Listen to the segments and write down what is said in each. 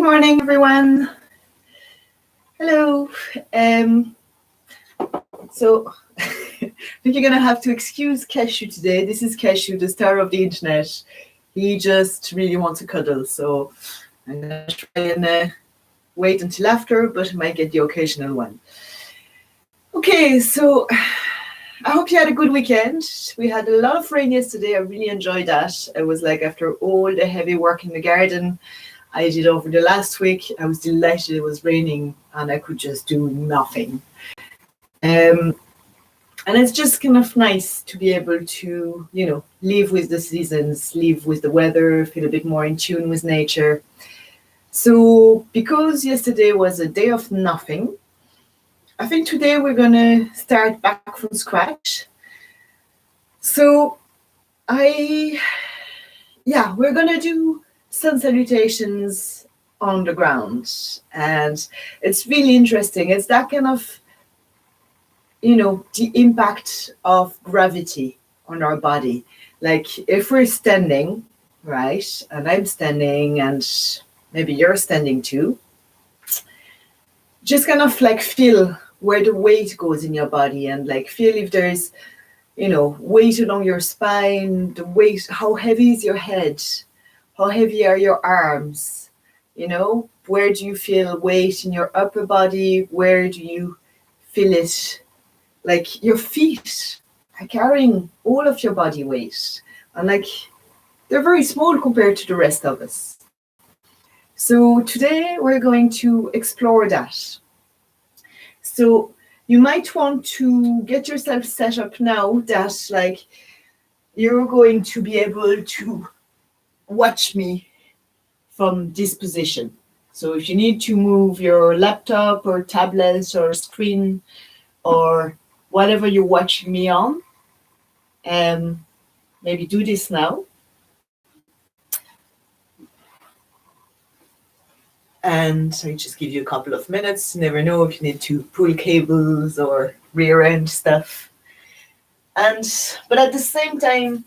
morning, everyone. Hello. So I think you're going to have to excuse Cashew today. This is Cashew, the star of the internet. He just really wants a cuddle. So I'm going to try and wait until after, but I might get the occasional one. Okay, so I hope you had a good weekend. We had a lot of rain yesterday. I really enjoyed that. It was like after all the heavy work in the garden I did over the last week, I was delighted it was raining and I could just do nothing. And it's just kind of nice to be able to, live with the seasons, live with the weather, feel a bit more in tune with nature. So because yesterday was a day of nothing, I think today we're going to start back from scratch. So we're going to do sun salutations on the ground, and it's really interesting. It's that kind of, the impact of gravity on our body. Like if we're standing, right, and I'm standing and maybe you're standing too, just kind of like feel where the weight goes in your body and like feel if there's, weight along your spine, the weight, how heavy is your head? How heavy are your arms? Where do you feel weight in your upper body? Where do you feel it? Like your feet are carrying all of your body weight. And like, they're very small compared to the rest of us. So today we're going to explore that. So you might want to get yourself set up now that like you're going to be able to watch me from this position. So if you need to move your laptop or tablet or screen or whatever you're watching me on, maybe do this now. And I just give you a couple of minutes. You never know if you need to pull cables or rearrange stuff. But at the same time,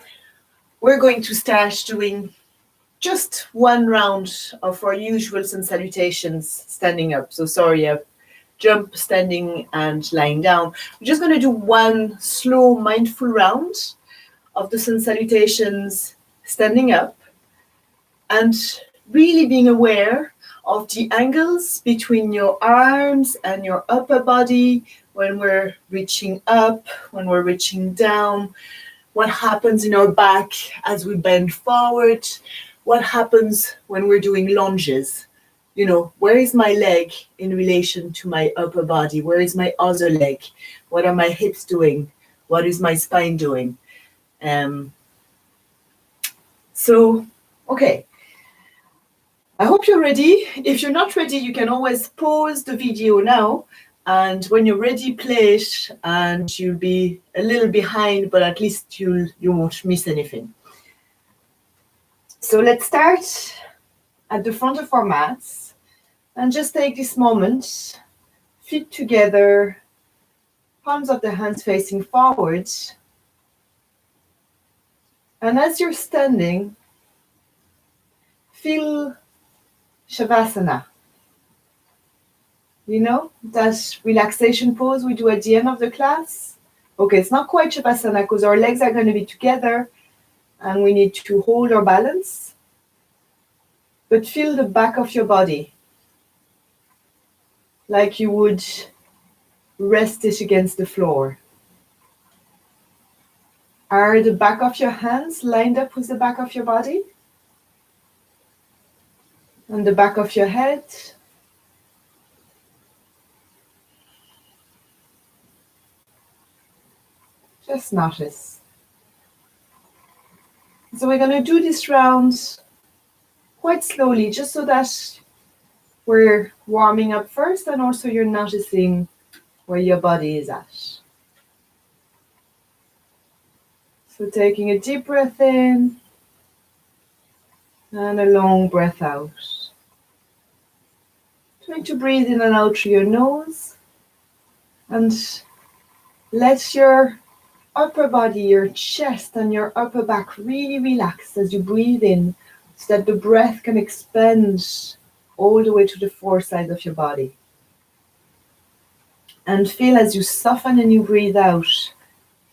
we're going to start doing just one round of our usual sun salutations standing up. So sorry, I've jumped standing and lying down. We're just going to do one slow, mindful round of the sun salutations standing up and really being aware of the angles between your arms and your upper body when we're reaching up, when we're reaching down, what happens in our back as we bend forward, what happens when we're doing lunges. Where is my leg in relation to my upper body? Where is my other leg? What are my hips doing? What is my spine doing? Okay. I hope you're ready. If you're not ready, you can always pause the video now. And when you're ready, play it. And you'll be a little behind, but at least you won't miss anything. So let's start at the front of our mats and just take this moment, feet together, palms of the hands facing forward. And as you're standing, feel Shavasana. That relaxation pose we do at the end of the class. Okay, it's not quite Shavasana because our legs are going to be together and we need to hold our balance. But feel the back of your body like you would rest it against the floor. Are the back of your hands lined up with the back of your body? And the back of your head? Just notice. So we're going to do this round quite slowly, just so that we're warming up first and also you're noticing where your body is at. So taking a deep breath in and a long breath out. Trying to breathe in and out through your nose and let your upper body, your chest and your upper back really relax as you breathe in so that the breath can expand all the way to the four sides of your body. And feel as you soften and you breathe out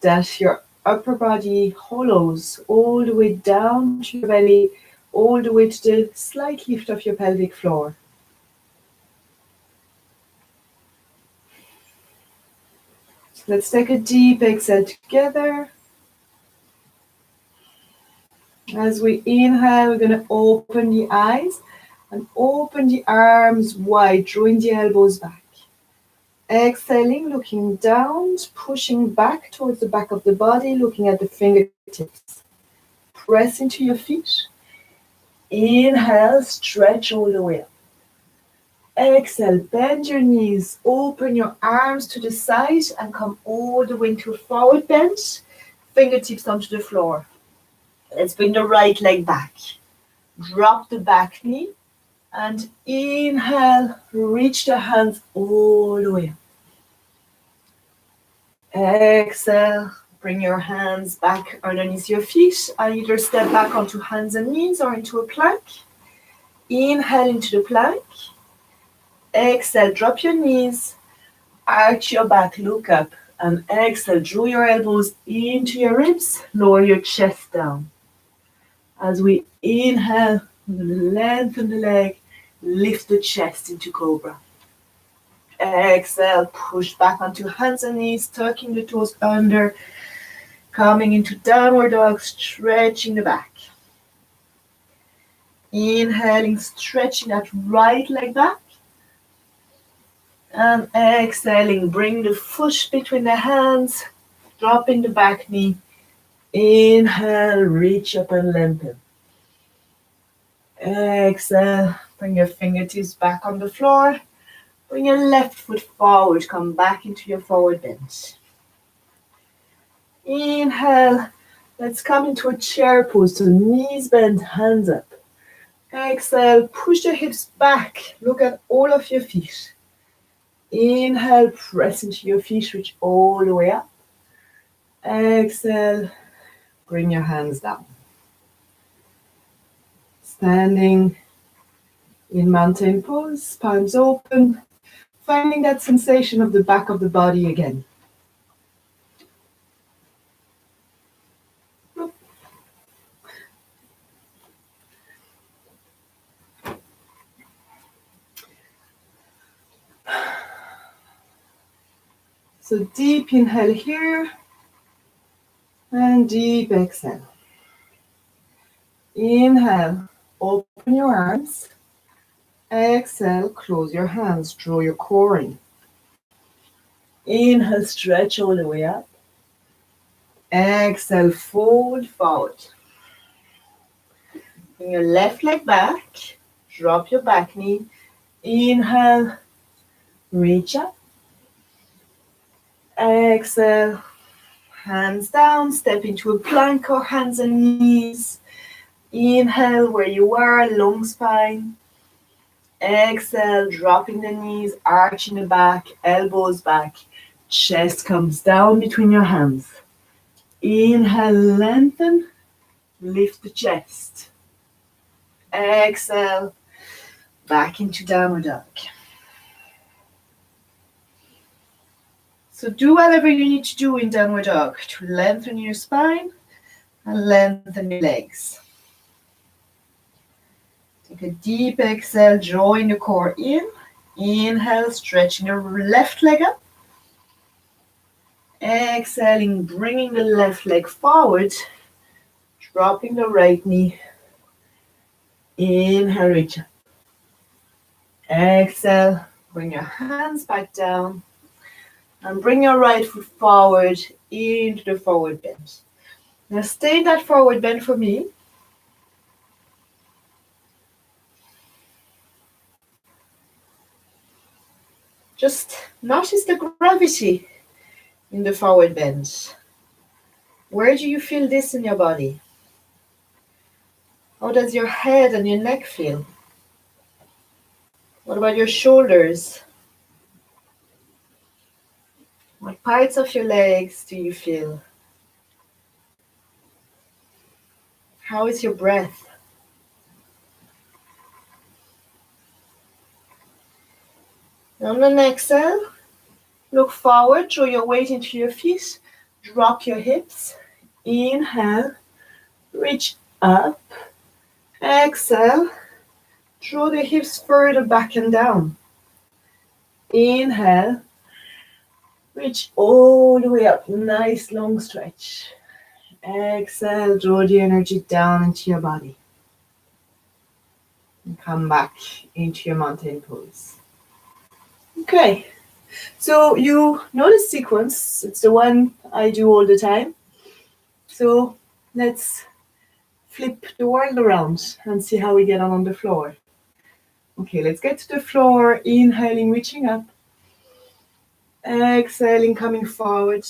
that your upper body hollows all the way down to your belly, all the way to the slight lift of your pelvic floor. So let's take a deep exhale together. As we inhale, we're going to open the eyes and open the arms wide, drawing the elbows back. Exhaling, looking down, pushing back towards the back of the body, looking at the fingertips. Press into your feet. Inhale, stretch all the way up. Exhale, bend your knees, open your arms to the side and come all the way into a forward bend. Fingertips onto the floor. Let's bring the right leg back. Drop the back knee and inhale, reach the hands all the way up. Exhale, bring your hands back underneath your feet. Either step back onto hands and knees or into a plank. Inhale into the plank. Exhale, drop your knees, arch your back, look up. And exhale, draw your elbows into your ribs, lower your chest down. As we inhale, lengthen the leg, lift the chest into cobra. Exhale, push back onto hands and knees, tucking the toes under, coming into downward dog, stretching the back. Inhaling, stretching that right leg back. And exhaling, bring the foot between the hands, dropping the back knee. Inhale, reach up and lengthen. Exhale, bring your fingertips back on the floor. Bring your left foot forward, come back into your forward bend. Inhale, let's come into a chair pose, so knees bent, hands up. Exhale, push the hips back, look at all of your feet. Inhale, press into your feet, reach all the way up. Exhale, bring your hands down. Standing in mountain pose, palms open, finding that sensation of the back of the body again. So deep inhale here and deep exhale. Inhale, open your arms. Exhale, close your hands, draw your core in. Inhale, stretch all the way up. Exhale, fold forward. Bring your left leg back, drop your back knee. Inhale, reach up. Exhale, hands down, step into a plank or hands and knees. Inhale where you are, long spine. Exhale, dropping the knees, arching the back, elbows back. Chest comes down between your hands. Inhale, lengthen, lift the chest. Exhale, back into downward dog. So do whatever you need to do in downward dog to lengthen your spine and lengthen your legs. Take a deep exhale, drawing the core in. Inhale, stretching your left leg up. Exhaling, bringing the left leg forward, dropping the right knee. Inhale, reach up. Exhale, bring your hands back down. And bring your right foot forward into the forward bend. Now stay in that forward bend for me. Just notice the gravity in the forward bend. Where do you feel this in your body? How does your head and your neck feel? What about your shoulders? What parts of your legs do you feel? How is your breath? On an exhale, look forward, draw your weight into your feet, drop your hips, inhale, reach up, exhale, draw the hips further back and down. Inhale, reach all the way up, nice long stretch. Exhale, draw the energy down into your body. And come back into your mountain pose. Okay, so you know the sequence, it's the one I do all the time. So let's flip the world around and see how we get on the floor. Okay, let's get to the floor, inhaling, reaching up. Exhaling, coming forward.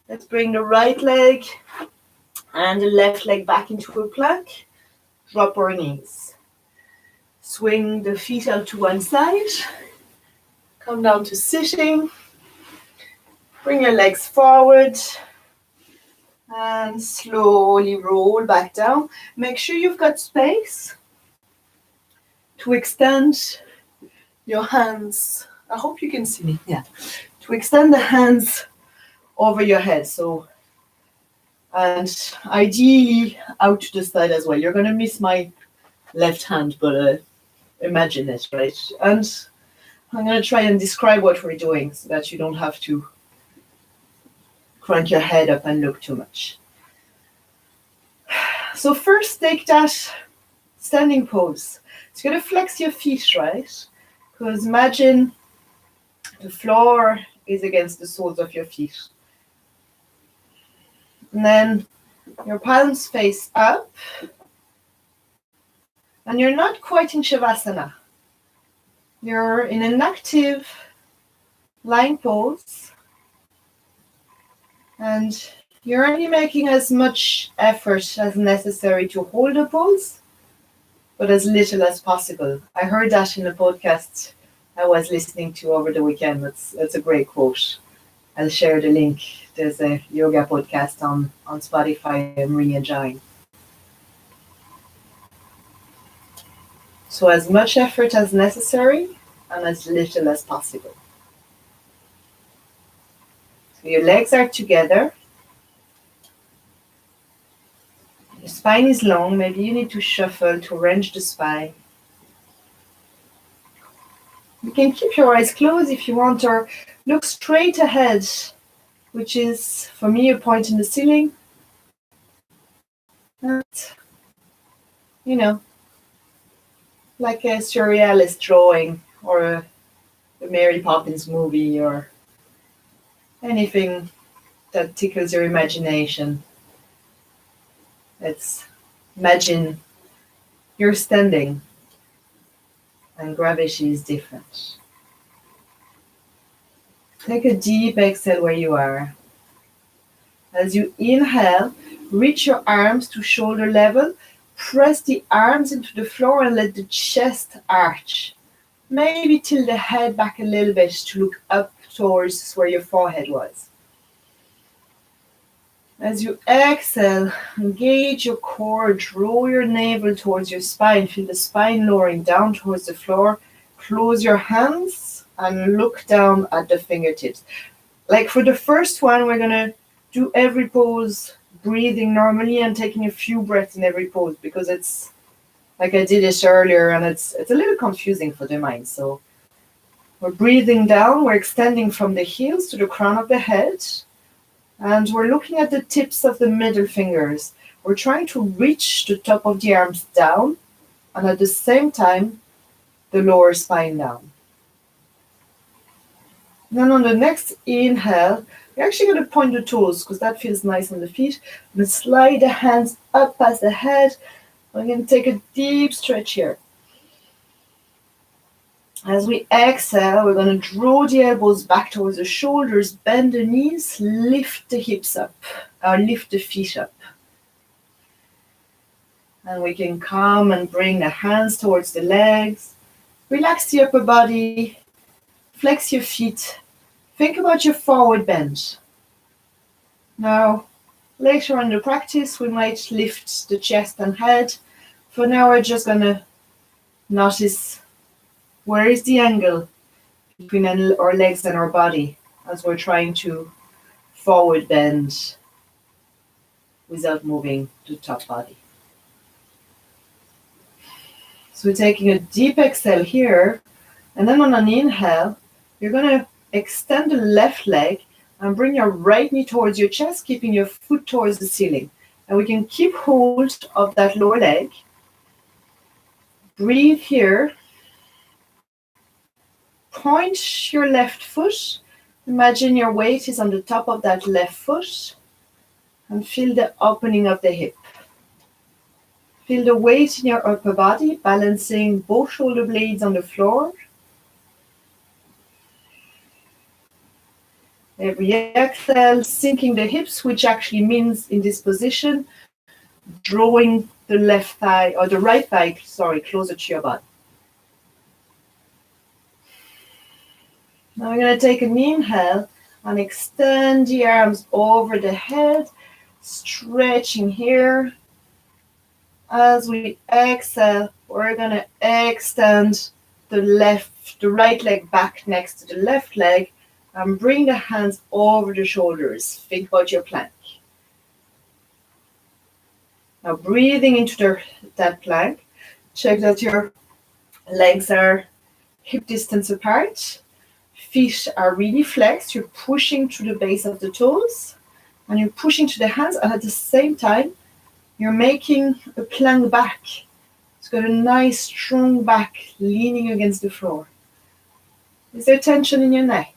Let's bring the right leg and the left leg back into a plank. Drop our knees. Swing the feet out to one side. Come down to sitting. Bring your legs forward. And slowly roll back down. Make sure you've got space to extend your hands. I hope you can see me. Yeah. To extend the hands over your head. So, and ideally out to the side as well. You're going to miss my left hand, but imagine it, right? And I'm going to try and describe what we're doing so that you don't have to crank your head up and look too much. So first, take that standing pose. So you're going to flex your feet, right? Because imagine the floor is against the soles of your feet. And then your palms face up. And you're not quite in Shavasana. You're in an active lying pose. And you're only making as much effort as necessary to hold the pose, but as little as possible. I heard that in a podcast I was listening to over the weekend. That's a great quote. I'll share the link. There's a yoga podcast on Spotify I'm really enjoying. So as much effort as necessary and as little as possible. So your legs are together. Your spine is long. Maybe you need to shuffle to wrench the spine. You can keep your eyes closed if you want, or look straight ahead, which is, for me, a point in the ceiling. And, you know, like a surrealist drawing or a Mary Poppins movie or anything that tickles your imagination. Let's imagine you're standing and gravity is different. Take a deep exhale where you are. As you inhale, reach your arms to shoulder level. Press the arms into the floor and let the chest arch. Maybe tilt the head back a little bit to look up towards where your forehead was. As you exhale, engage your core, draw your navel towards your spine, feel the spine lowering down towards the floor. Close your hands and look down at the fingertips. Like for the first one, we're going to do every pose breathing normally and taking a few breaths in every pose, because it's like I did it earlier and it's a little confusing for the mind. So we're breathing down, we're extending from the heels to the crown of the head. And we're looking at the tips of the middle fingers. We're trying to reach the top of the arms down and at the same time, the lower spine down. Then on the next inhale, you're actually going to point the toes because that feels nice on the feet. And slide the hands up past the head. We're going to take a deep stretch here. As we exhale, we're going to draw the elbows back towards the shoulders, bend the knees, lift the hips up, or lift the feet up. And we can come and bring the hands towards the legs. Relax the upper body, flex your feet. Think about your forward bend. Now, later on in the practice, we might lift the chest and head. For now, we're just going to notice Where is the angle between our legs and our body as we're trying to forward bend without moving the top body? So we're taking a deep exhale here, and then on an inhale, you're going to extend the left leg and bring your right knee towards your chest, keeping your foot towards the ceiling. And we can keep hold of that lower leg. Breathe here. Point your left foot. Imagine your weight is on the top of that left foot. And feel the opening of the hip. Feel the weight in your upper body, balancing both shoulder blades on the floor. Every exhale, sinking the hips, which actually means in this position, drawing the left thigh, or the right thigh, closer to your body. Now we're going to take an inhale and extend the arms over the head, stretching here. As we exhale, we're going to extend the right leg back next to the left leg and bring the hands over the shoulders. Think about your plank. Now breathing into that plank, check that your legs are hip distance apart. Feet are really flexed. You're pushing through the base of the toes and you're pushing to the hands, and at the same time, you're making a plank back. It's got a nice strong back leaning against the floor. Is there tension in your neck?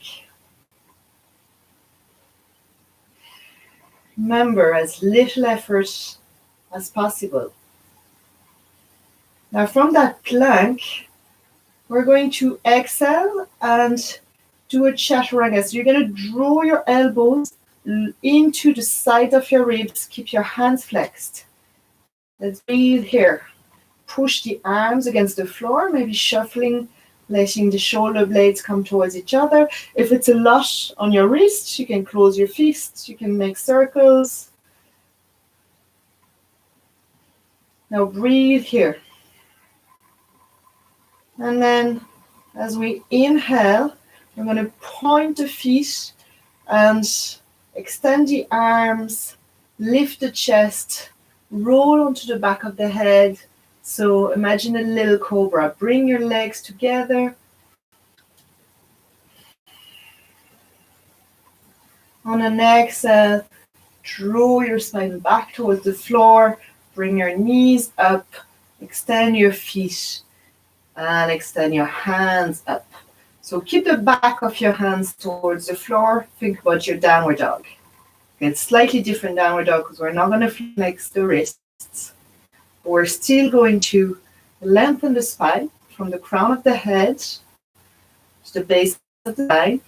Remember, as little effort as possible. Now from that plank, we're going to exhale and do a chaturanga. So you're going to draw your elbows into the side of your ribs. Keep your hands flexed. Let's breathe here. Push the arms against the floor, maybe shuffling, letting the shoulder blades come towards each other. If it's a lot on your wrists, you can close your fists. You can make circles. Now breathe here. And then as we inhale, we're going to point the feet and extend the arms, lift the chest, roll onto the back of the head. So imagine a little cobra. Bring your legs together. On an exhale, draw your spine back towards the floor. Bring your knees up. Extend your feet and extend your hands up. So keep the back of your hands towards the floor. Think about your downward dog. It's slightly different downward dog because we're not going to flex the wrists. We're still going to lengthen the spine from the crown of the head to the base of the spine.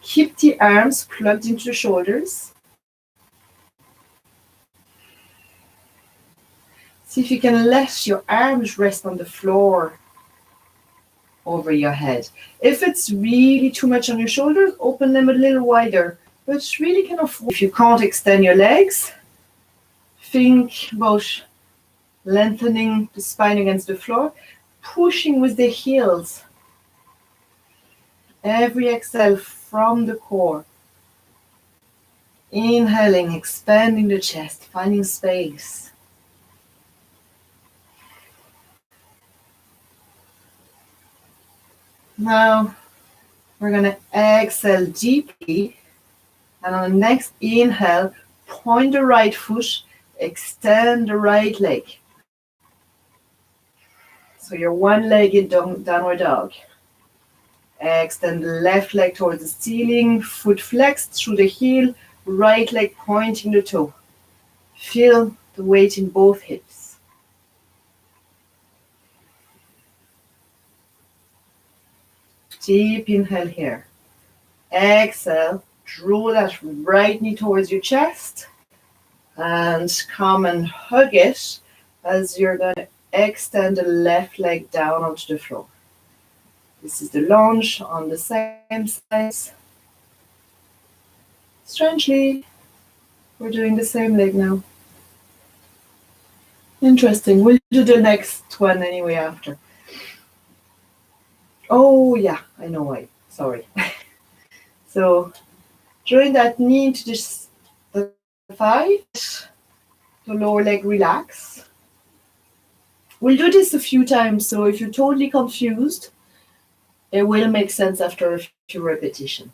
Keep the arms plugged into the shoulders. See if you can let your arms rest on the floor over your head. If it's really too much on your shoulders, open them a little wider. But it's really kind of, if you can't extend your legs, think about lengthening the spine against the floor, pushing with the heels. Every exhale from the core. Inhaling, expanding the chest, finding space. Now we're going to exhale deeply, and on the next inhale, point the right foot, extend the right leg. So you're one-legged downward dog. Extend the left leg towards the ceiling, foot flexed through the heel, right leg pointing the toe. Feel the weight in both hips. Deep inhale here. Exhale, draw that right knee towards your chest and come and hug it as you're going to extend the left leg down onto the floor. This is the lunge on the same side. Strangely, we're doing the same leg now. Interesting. We'll do the next one anyway after. Oh yeah, I know why. Sorry. So drawing that knee into the thigh, the lower leg relax. We'll do this a few times, so if you're totally confused, it will make sense after a few repetitions.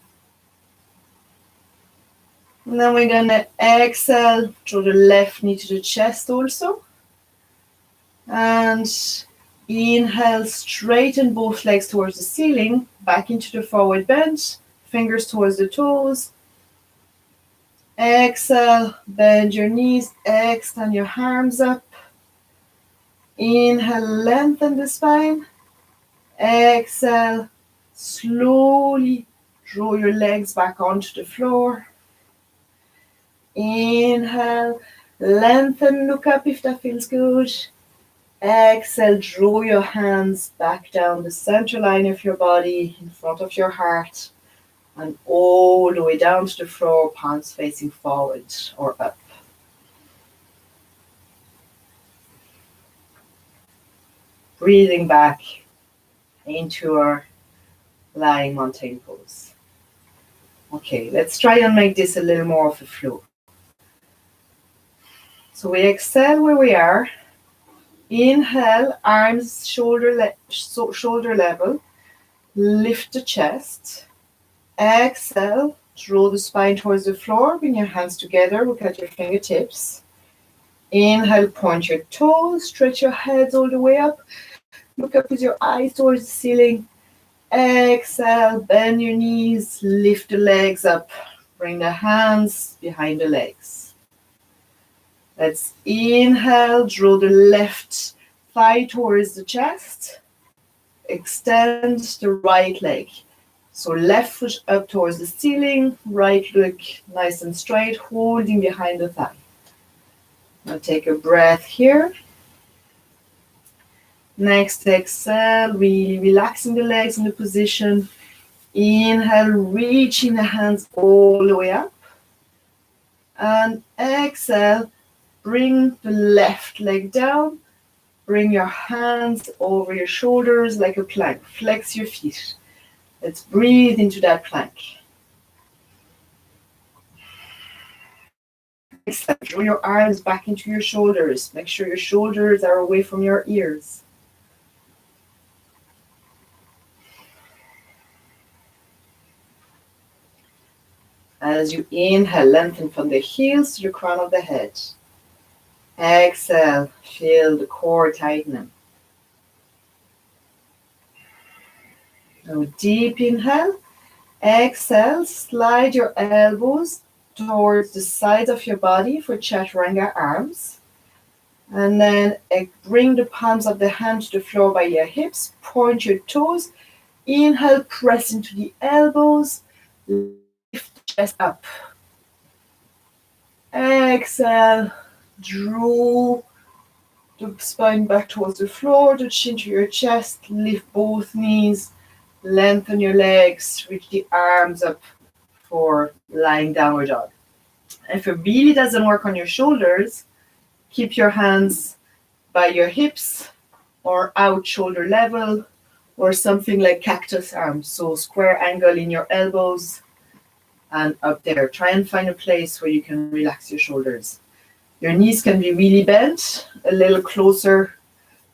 And then we're gonna exhale, draw the left knee to the chest also. And inhale, straighten both legs towards the ceiling, back into the forward bend, fingers towards the toes. Exhale, bend your knees, extend your arms up. Inhale, lengthen the spine. Exhale, slowly draw your legs back onto the floor. Inhale, lengthen, look up if that feels good. Exhale, draw your hands back down the center line of your body in front of your heart and all the way down to the floor, palms facing forward or up. Breathing back into our lying mountain pose. Okay, let's try and make this a little more of a flow. So we exhale where we are. Inhale, arms shoulder level. Lift the chest. Exhale, draw the spine towards the floor. Bring your hands together. Look at your fingertips. Inhale, point your toes. Stretch your heads all the way up. Look up with your eyes towards the ceiling. Exhale, bend your knees. Lift the legs up. Bring the hands behind the legs. Let's inhale, draw the left thigh towards the chest. Extend the right leg. So left foot up towards the ceiling, right leg nice and straight, holding behind the thigh. Now take a breath here. Next exhale, really relaxing the legs in the position. Inhale, reaching the hands all the way up. And exhale, bring the left leg down. Bring your hands over your shoulders like a plank. Flex your feet. Let's breathe into that plank. Exhale, draw your arms back into your shoulders. Make sure your shoulders are away from your ears. As you inhale, lengthen from the heels to the crown of the head. Exhale, feel the core tightening. Now deep inhale. Exhale, slide your elbows towards the sides of your body for chaturanga arms. And then bring the palms of the hand to the floor by your hips. Point your toes. Inhale, press into the elbows. Lift the chest up. Exhale, draw the spine back towards the floor, the chin to your chest. Lift both knees. Lengthen your legs. Reach the arms up for lying downward dog. If it really doesn't work on your shoulders, keep your hands by your hips or out shoulder level or something like cactus arms. So square angle in your elbows and up there. Try and find a place where you can relax your shoulders. Your knees can be really bent, a little closer,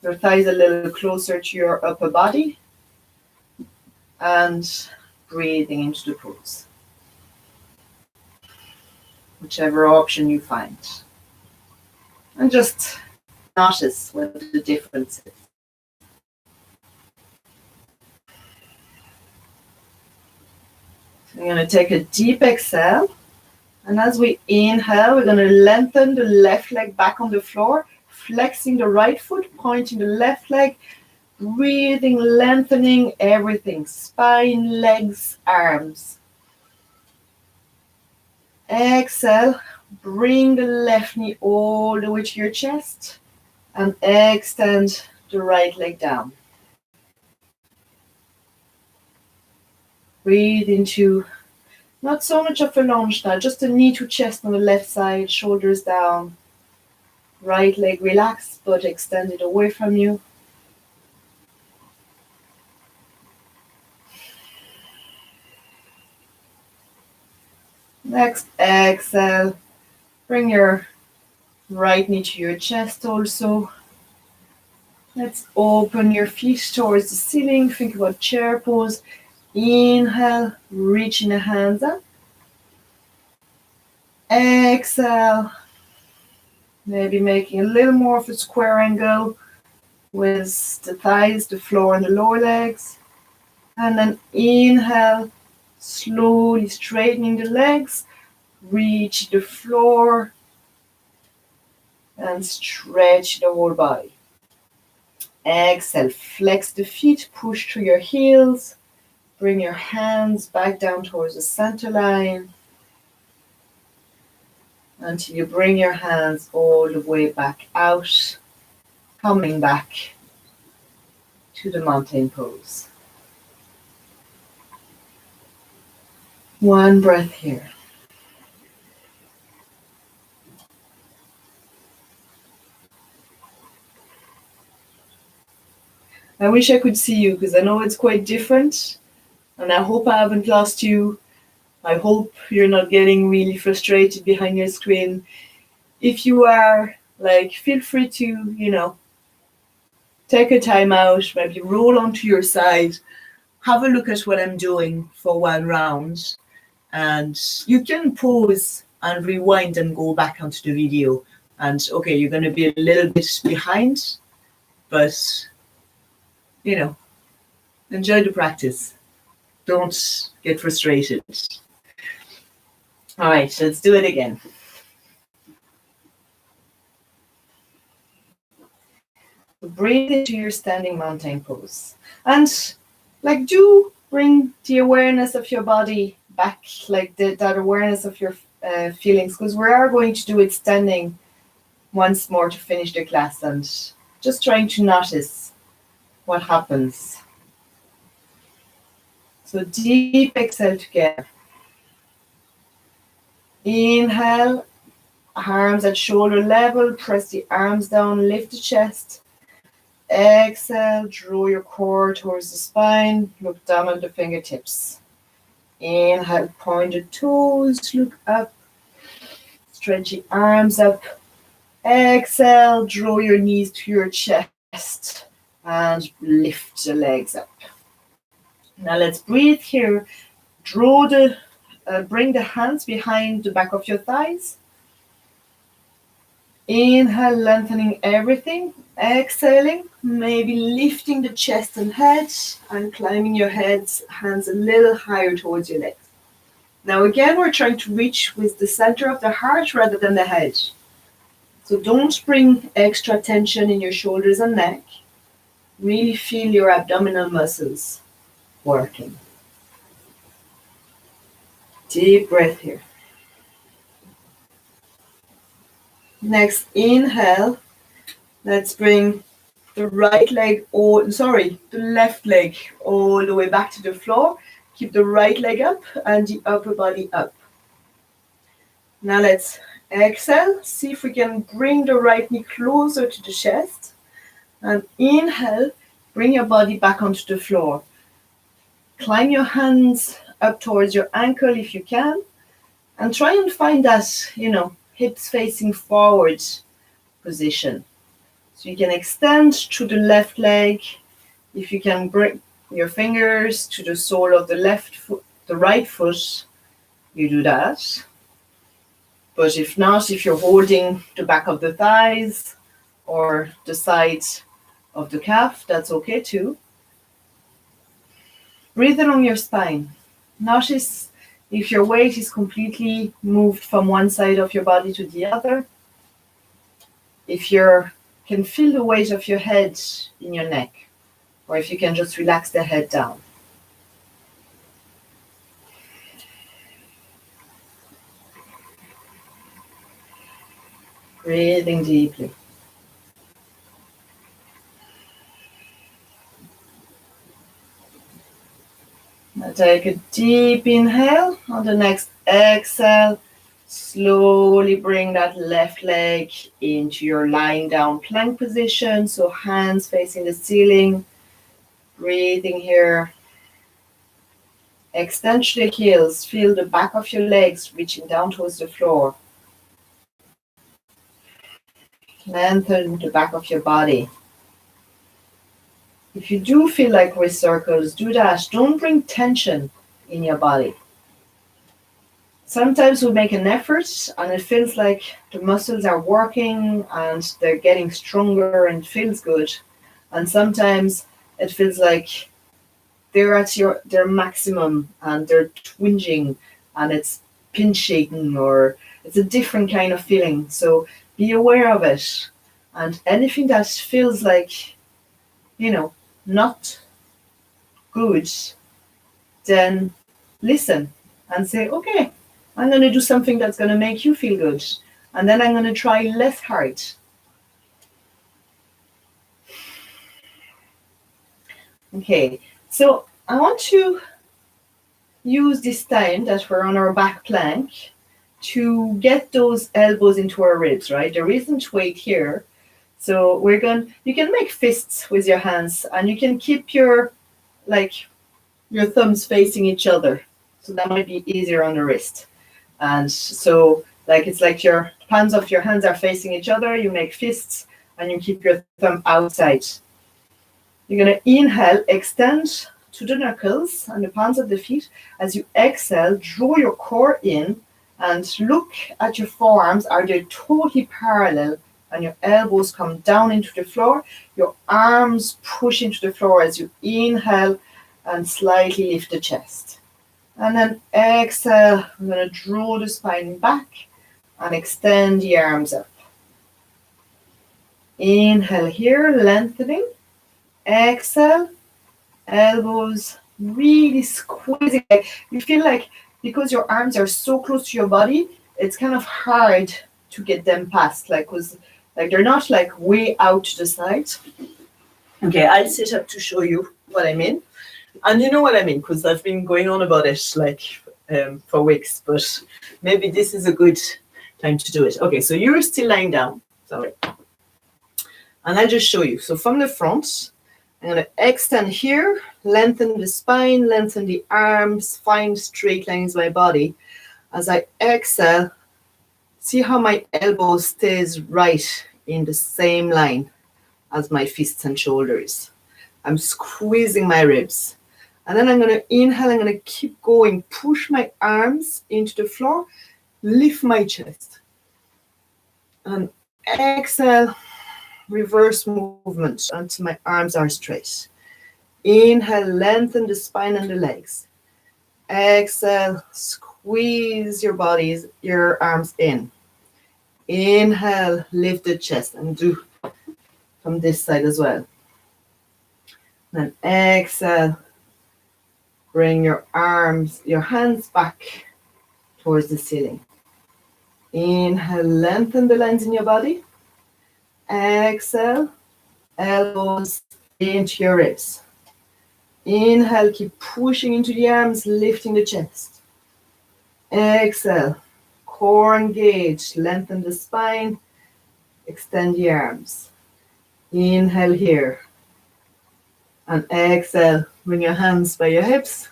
your thighs a little closer to your upper body. And breathing into the pose. Whichever option you find. And just notice what the difference is. So we're going to take a deep exhale. And as we inhale, we're going to lengthen the left leg back on the floor, flexing the right foot, pointing the left leg, breathing, lengthening everything, spine, legs, arms. Exhale, bring the left knee all the way to your chest and extend the right leg down. Breathe into not so much of a lunge now, just a knee to chest on the left side, shoulders down. Right leg relaxed but extended away from you. Next, exhale. Bring your right knee to your chest also. Let's open your feet towards the ceiling. Think about chair pose. Inhale, reaching the hands up. Exhale, maybe making a little more of a square angle with the thighs, the floor, and the lower legs. And then inhale, slowly straightening the legs, reach the floor, and stretch the whole body. Exhale, flex the feet, push through your heels, bring your hands back down towards the center line until you bring your hands all the way back out, coming back to the mountain pose. One breath here. I wish I could see you because I know it's quite different, and I hope I haven't lost you. I hope you're not getting really frustrated behind your screen. If you are, feel free to, take a time out, maybe roll onto your side, have a look at what I'm doing for one round, and you can pause and rewind and go back onto the video. And okay, you're going to be a little bit behind, but, enjoy the practice. Don't get frustrated. All right, let's do it again. Breathe into your standing mountain pose. And do bring the awareness of your body back, that awareness of your feelings, because we are going to do it standing once more to finish the class, and just trying to notice what happens. So deep exhale together. Inhale, arms at shoulder level, press the arms down, lift the chest. Exhale, draw your core towards the spine, look down at the fingertips. Inhale, point the toes, look up, stretch the arms up. Exhale, draw your knees to your chest and lift the legs up. Now let's breathe here. Bring the hands behind the back of your thighs. Inhale, lengthening everything. Exhaling, maybe lifting the chest and head and climbing your hands a little higher towards your legs. Now again, we're trying to reach with the center of the heart rather than the head. So don't bring extra tension in your shoulders and neck. Really feel your abdominal muscles working. Deep breath here. Next, inhale. Let's bring the left leg all the way back to the floor. Keep the right leg up and the upper body up. Now let's exhale. See if we can bring the right knee closer to the chest. And inhale, bring your body back onto the floor. Climb your hands up towards your ankle if you can. And try and find that, hips facing forward position. So you can extend to the left leg. If you can bring your fingers to the sole of the right foot, you do that. But if not, if you're holding the back of the thighs or the side of the calf, that's okay too. Breathe along your spine. Notice if your weight is completely moved from one side of your body to the other. If you can feel the weight of your head in your neck, or if you can just relax the head down. Breathing deeply. Now take a deep inhale. On the next exhale, slowly bring that left leg into your lying down plank position. So hands facing the ceiling. Breathing here. Extend through the heels. Feel the back of your legs reaching down towards the floor. Lengthen the back of your body. If you do feel like wrist circles, do that. Don't bring tension in your body. Sometimes we make an effort and it feels like the muscles are working and they're getting stronger and feels good. And sometimes it feels like they're at their maximum and they're twinging and it's pinching, or it's a different kind of feeling. So be aware of it. And anything that feels like, not good, then listen and say, okay, I'm going to do something that's going to make you feel good. And then I'm going to try less hard. Okay, so I want to use this time that we're on our back plank to get those elbows into our ribs, right? There isn't weight here. So you can make fists with your hands and you can keep your thumbs facing each other. So that might be easier on the wrist. And so it's like your palms of your hands are facing each other. You make fists and you keep your thumb outside. You're going to inhale, extend to the knuckles and the palms of the feet. As you exhale, draw your core in and look at your forearms. Are they totally parallel? And your elbows come down into the floor. Your arms push into the floor as you inhale and slightly lift the chest. And then exhale, I'm going to draw the spine back and extend the arms up. Inhale here, lengthening. Exhale, elbows really squeezing. You feel like because your arms are so close to your body, it's kind of hard to get them past. They're not way out to the side. Okay, I'll sit up to show you what I mean. And you know what I mean, because I've been going on about it for weeks, but maybe this is a good time to do it. Okay, so you're still lying down. Sorry. And I'll just show you. So from the front, I'm going to extend here, lengthen the spine, lengthen the arms, find straight lines in my body. As I exhale, see how my elbow stays right in the same line as my fists and shoulders. I'm squeezing my ribs. And then I'm going to inhale, I'm going to keep going, push my arms into the floor, lift my chest. And exhale, reverse movement until my arms are straight. Inhale, lengthen the spine and the legs. Exhale, squeeze your arms in. Inhale, lift the chest, and do from this side as well. And exhale, bring your hands back towards the ceiling. Inhale, lengthen the lines in your body. Exhale, elbows into your ribs. Inhale, keep pushing into the arms, lifting the chest. Exhale, core engaged, lengthen the spine, extend the arms. Inhale here. And exhale, bring your hands by your hips.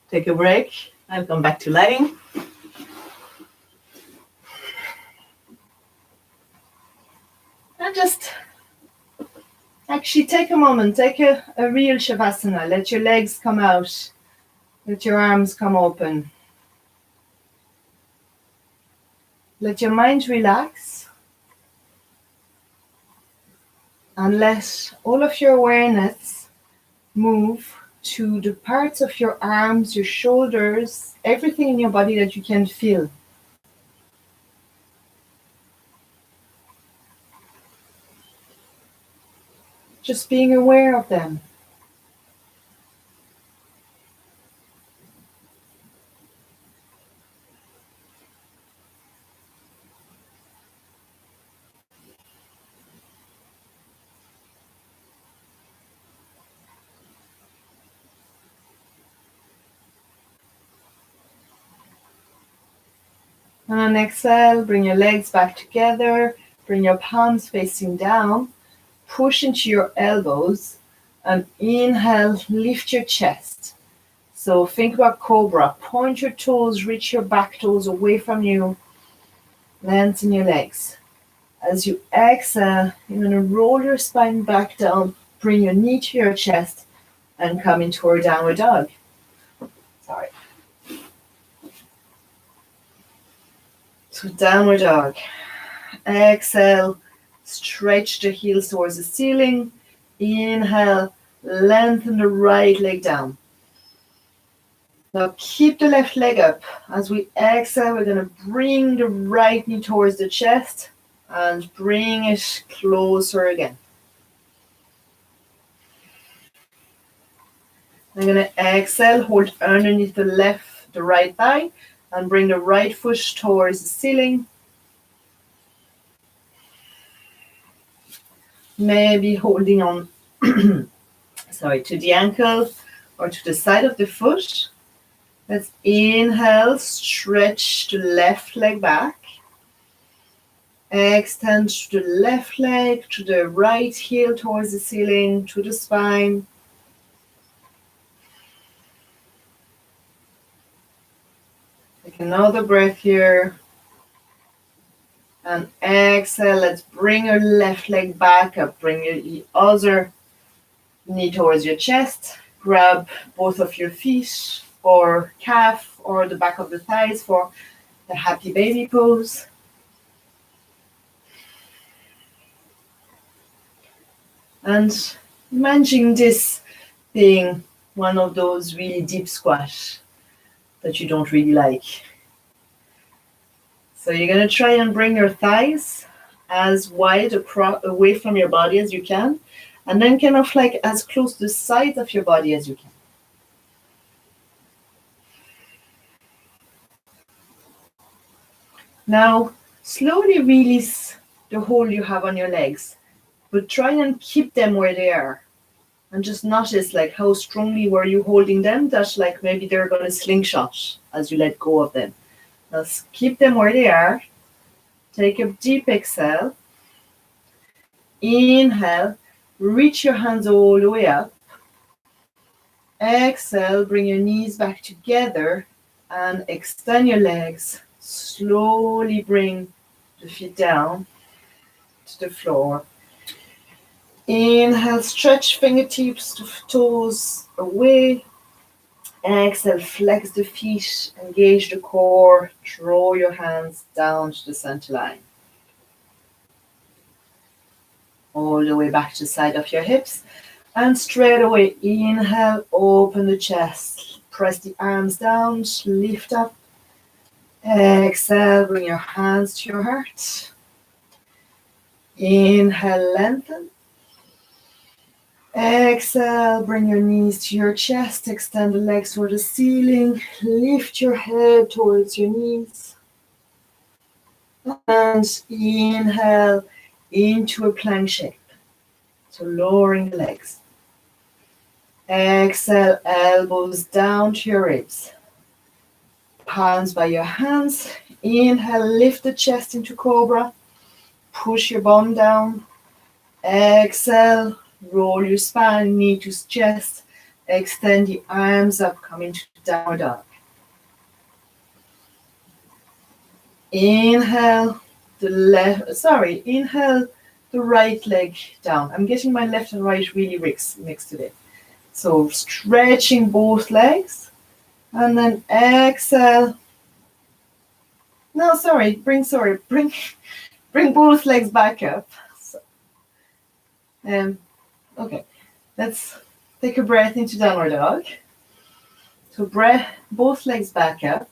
Take a break. I'll come back to lying. And just actually take a moment, take a real Shavasana. Let your legs come out. Let your arms come open. Let your mind relax. And let all of your awareness move to the parts of your arms, your shoulders, everything in your body that you can feel. Just being aware of them. And on exhale, bring your legs back together, bring your palms facing down, push into your elbows, and inhale, lift your chest. So think about cobra. Point your toes, reach your back toes away from you. Lengthen your legs. As you exhale, you're going to roll your spine back down, bring your knee to your chest, and come into our downward dog. Sorry. So downward dog. Exhale, stretch the heels towards the ceiling. Inhale, lengthen the right leg down. Now keep the left leg up. As we exhale, we're going to bring the right knee towards the chest and bring it closer again. I'm going to exhale, hold underneath the right thigh, and bring the right foot towards the ceiling. Maybe holding on to the ankle or to the side of the foot. Let's inhale, stretch the left leg back. Extend to the left leg, to the right heel towards the ceiling, to the spine. Take another breath here. And exhale, let's bring your left leg back up. Bring your other knee towards your chest. Grab both of your feet or calf or the back of the thighs for the happy baby pose. And imagine this being one of those really deep squats that you don't really like. So you're going to try and bring your thighs as wide away from your body as you can, and then kind of like as close to the sides of your body as you can. Now, slowly release the hold you have on your legs, but try and keep them where they are. And just notice like how strongly were you holding them, that like maybe they're going to slingshot as you let go of them. Let's keep them where they are. Take a deep exhale. Inhale, reach your hands all the way up. Exhale, bring your knees back together and extend your legs. Slowly bring the feet down to the floor. Inhale, stretch fingertips to toes away. Exhale, flex the feet, engage the core, draw your hands down to the center line. All the way back to the side of your hips. And straight away, inhale, open the chest. Press the arms down, lift up. Exhale, bring your hands to your heart. Inhale, lengthen. Exhale, bring your knees to your chest, extend the legs toward the ceiling, lift your head towards your knees. And inhale into a plank shape. So lowering the legs. Exhale, elbows down to your ribs. Palms by your hands. Inhale, lift the chest into cobra. Push your bum down. Exhale, roll your spine, knee to chest. Extend the arms up, come into downward dog. Inhale inhale the right leg down. I'm getting my left and right really mixed today. So stretching both legs. And then exhale. Bring both legs back up. Okay, let's take a breath into downward dog. So both legs back up.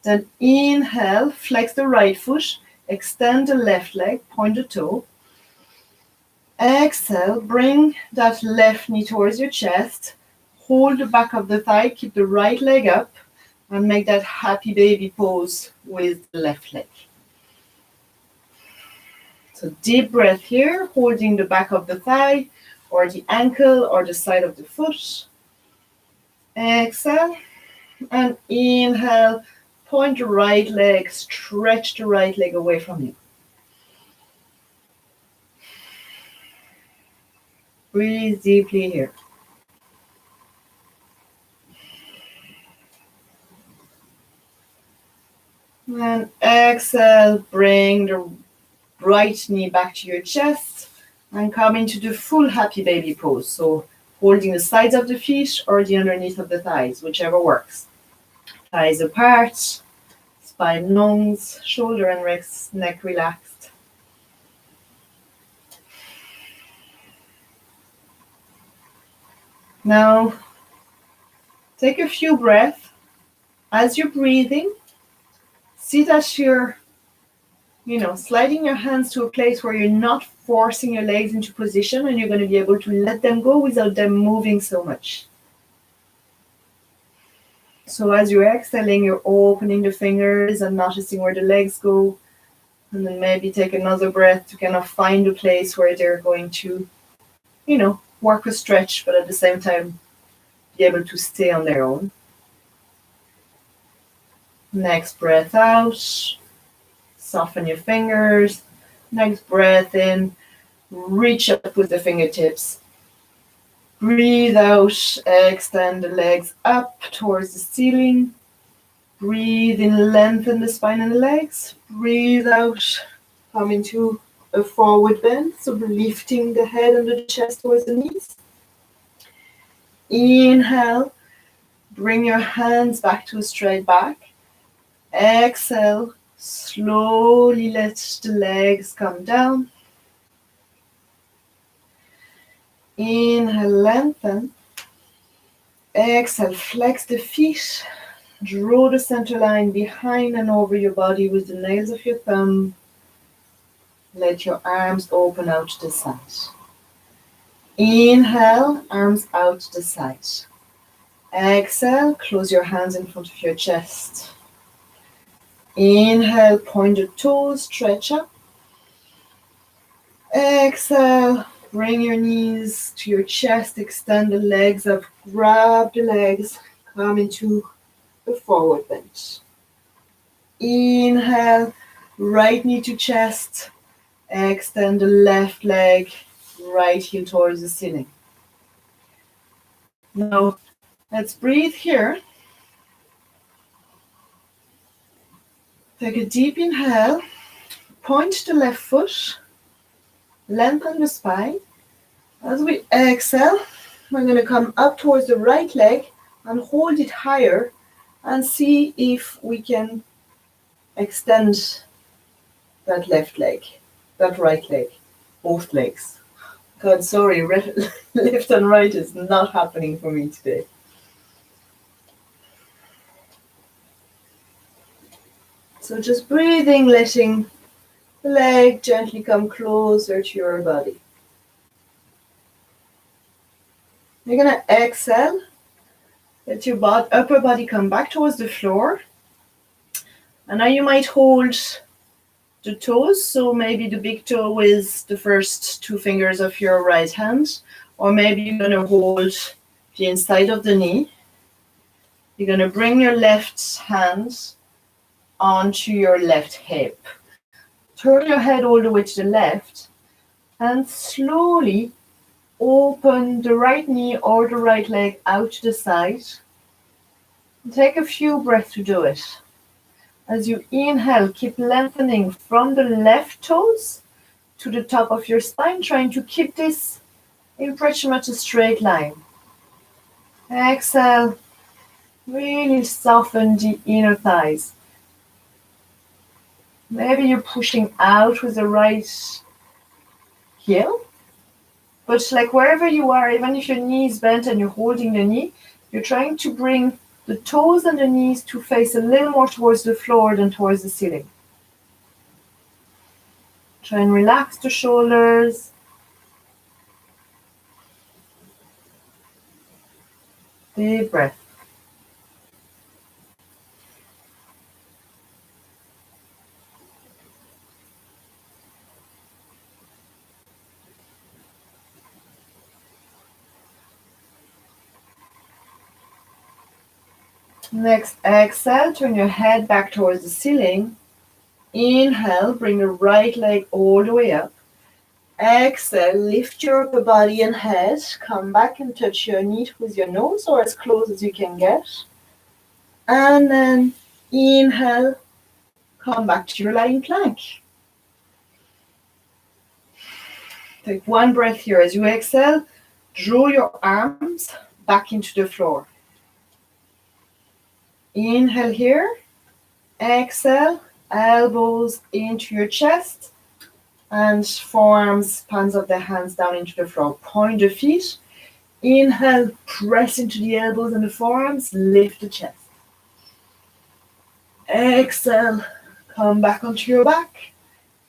Then inhale, flex the right foot, extend the left leg, point the toe. Exhale, bring that left knee towards your chest. Hold the back of the thigh, keep the right leg up, and make that happy baby pose with the left leg. So deep breath here, holding the back of the thigh, or the ankle, or the side of the foot. Exhale, and inhale, point the right leg, stretch the right leg away from you. Breathe deeply here. Exhale, bring the right knee back to your chest and come into the full happy baby pose. So holding the sides of the feet or the underneath of the thighs, whichever works. Thighs apart, spine longs, shoulder and neck relaxed. Now, take a few breaths. As you're breathing, see that you're, sliding your hands to a place where you're not forcing your legs into position, and you're going to be able to let them go without them moving so much. So as you're exhaling, you're opening the fingers and noticing where the legs go. And then maybe take another breath to kind of find a place where they're going to, work a stretch, but at the same time, be able to stay on their own. Next breath out. Soften your fingers. Next breath in. Reach up with the fingertips. Breathe out. Extend the legs up towards the ceiling. Breathe in, lengthen the spine and the legs. Breathe out. Come into a forward bend. So lifting the head and the chest towards the knees. Inhale. Bring your hands back to a straight back. Exhale. Slowly let the legs come down. Inhale, lengthen. Exhale, flex the feet. Draw the center line behind and over your body with the nails of your thumb. Let your arms open out to the side. Inhale, arms out to the side. Exhale, close your hands in front of your chest. Inhale, point the toes, stretch up. Exhale, bring your knees to your chest, extend the legs up, grab the legs, come into the forward bend. Inhale, right knee to chest, extend the left leg, right heel towards the ceiling. Now, let's breathe here. Take a deep inhale, point the left foot, lengthen the spine. As we exhale, we're going to come up towards the right leg and hold it higher and see if we can extend that left leg, that right leg, both legs. God, sorry, left and right is not happening for me today. So just breathing, letting the leg gently come closer to your body. You're going to exhale. Let your upper body come back towards the floor. And now you might hold the toes. So maybe the big toe is the first two fingers of your right hand. Or maybe you're going to hold the inside of the knee. You're going to bring your left hand onto your left hip. Turn your head all the way to the left and slowly open the right knee or the right leg out to the side. Take a few breaths to do it. As you inhale, keep lengthening from the left toes to the top of your spine, trying to keep this in pretty much a straight line. Exhale, really soften the inner thighs. Maybe you're pushing out with the right heel, but like wherever you are, even if your knee is bent and you're holding the knee, you're trying to bring the toes and the knees to face a little more towards the floor than towards the ceiling. Try and relax the shoulders. Deep breath. Next, exhale, turn your head back towards the ceiling. Inhale, bring the right leg all the way up. Exhale, lift your upper body and head. Come back and touch your knee with your nose or as close as you can get. And then inhale, come back to your lying plank. Take one breath here. As you exhale, draw your arms back into the floor. Inhale here. Exhale, elbows into your chest and forearms, palms of the hands down into the floor. Point the feet. Inhale, press into the elbows and the forearms, lift the chest. Exhale, come back onto your back,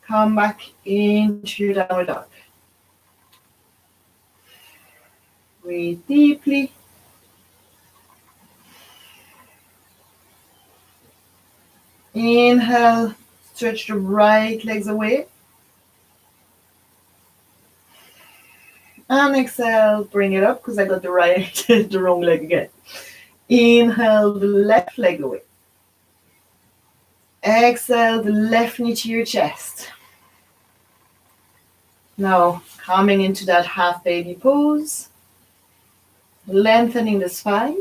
come back into your downward dog. Breathe deeply. Inhale, stretch the right legs away. And exhale, bring it up because I got the wrong leg again. Inhale, the left leg away. Exhale, the left knee to your chest. Now, coming into that half baby pose, lengthening the spine.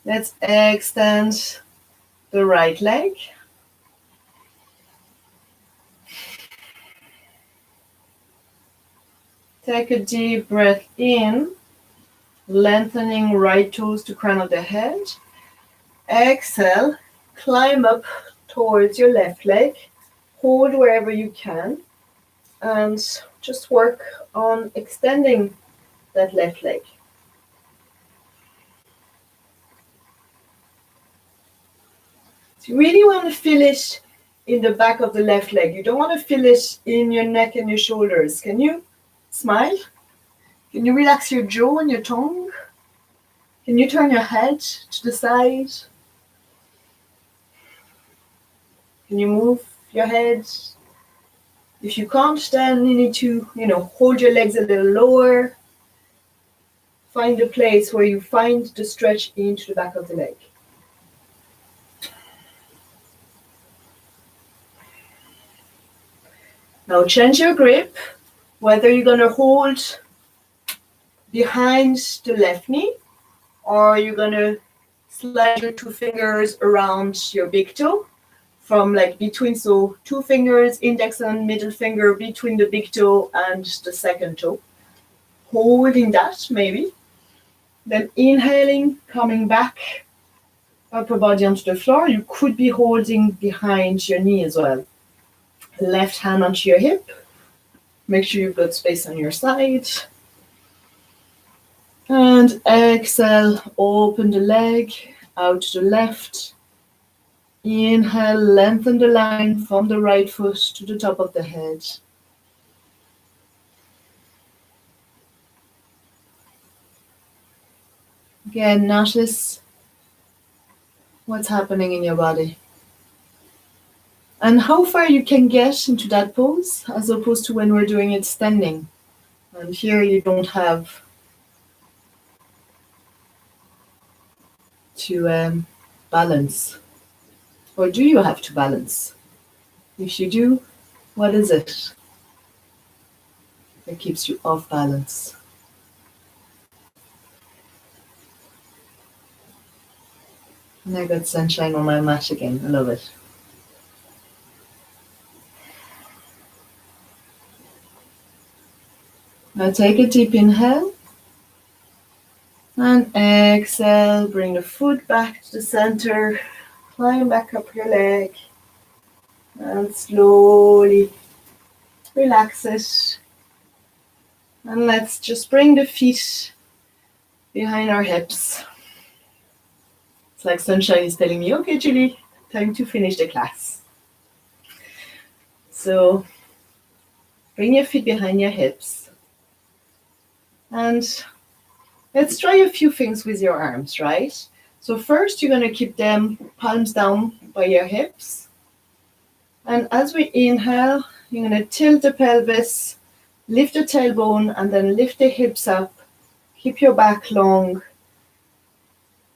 Let's extend the right leg. Take a deep breath in, lengthening right toes to crown of the head. Exhale, climb up towards your left leg. Hold wherever you can and just work on extending that left leg. So you really want to feel it in the back of the left leg. You don't want to feel it in your neck and your shoulders. Can you smile? Can you relax your jaw and your tongue? Can you turn your head to the side? Can you move your head? If you can't, then you need to, hold your legs a little lower. Find a place where you find the stretch into the back of the leg. Now change your grip, whether you're going to hold behind the left knee or you're going to slide your two fingers around your big toe from between, so two fingers, index and middle finger between the big toe and the second toe. Holding that maybe. Then inhaling, coming back, upper body onto the floor. You could be holding behind your knee as well. Left hand onto your hip. Make sure you've got space on your side. And exhale, open the leg out to the left. Inhale, lengthen the line from the right foot to the top of the head. Again, notice what's happening in your body. And how far you can get into that pose as opposed to when we're doing it standing. And here you don't have to balance. Or do you have to balance? If you do, what is it that keeps you off balance? And I got sunshine on my mat again. I love it. Now take a deep inhale. And exhale. Bring the foot back to the center. Climb back up your leg. And slowly relax it. And let's just bring the feet behind our hips. It's like sunshine is telling me, okay, Julie, time to finish the class. So bring your feet behind your hips. And let's try a few things with your arms, right? So first, you're going to keep them palms down by your hips. And as we inhale, you're going to tilt the pelvis, lift the tailbone, and then lift the hips up. Keep your back long.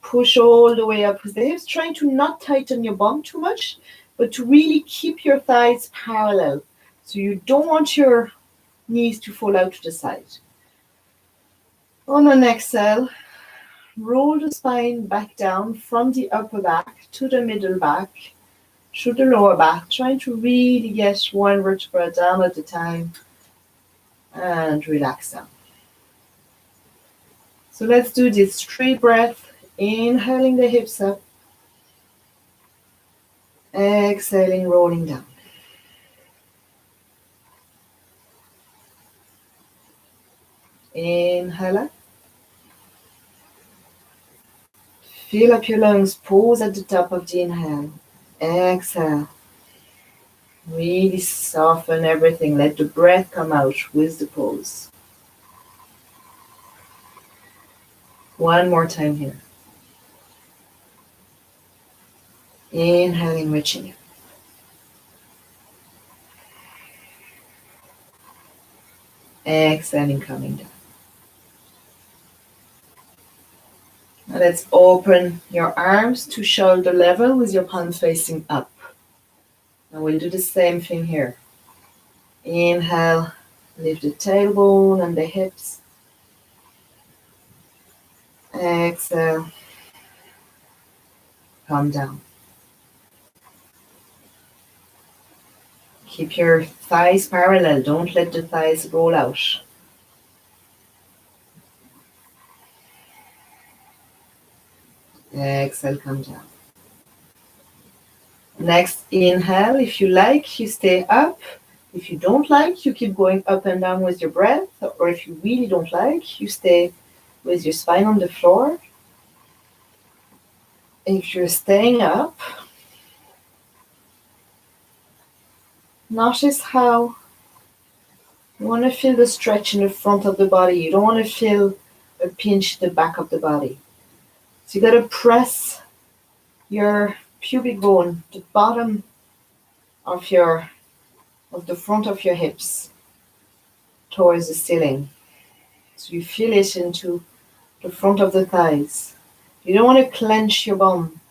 Push all the way up with the hips, trying to not tighten your bum too much, but to really keep your thighs parallel. So you don't want your knees to fall out to the side. On an exhale, roll the spine back down from the upper back to the middle back, through the lower back, trying to really get one vertebra down at a time and relax down. So let's do this 3 breaths, inhaling the hips up, exhaling, rolling down. Inhale up. Fill up your lungs, pause at the top of the inhale. Exhale. Really soften everything. Let the breath come out with the pause. One more time here. Inhaling, reaching up. Exhaling, coming down. Now let's open your arms to shoulder level with your palms facing up. And we'll do the same thing here. Inhale, lift the tailbone and the hips. Exhale, come down. Keep your thighs parallel. Don't let the thighs roll out. Exhale, come down. Next inhale, if you like, you stay up. If you don't like, you keep going up and down with your breath. Or if you really don't like, you stay with your spine on the floor. If you're staying up, notice how you want to feel the stretch in the front of the body. You don't want to feel a pinch in the back of the body. So you got to press your pubic bone, the bottom of the front of your hips towards the ceiling. So you feel it into the front of the thighs. You don't want to clench your bum.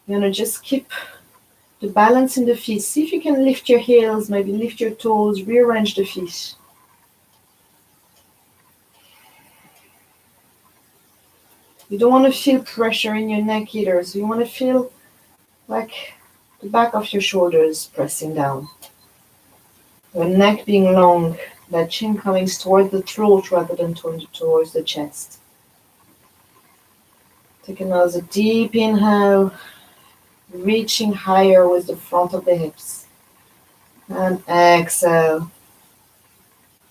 You want to just keep the balance in the feet. See if you can lift your heels, maybe lift your toes, rearrange the feet. You don't want to feel pressure in your neck either. So you want to feel like the back of your shoulders pressing down. Your neck being long, that chin coming towards the throat rather than towards the chest. Take another deep inhale, reaching higher with the front of the hips. And exhale,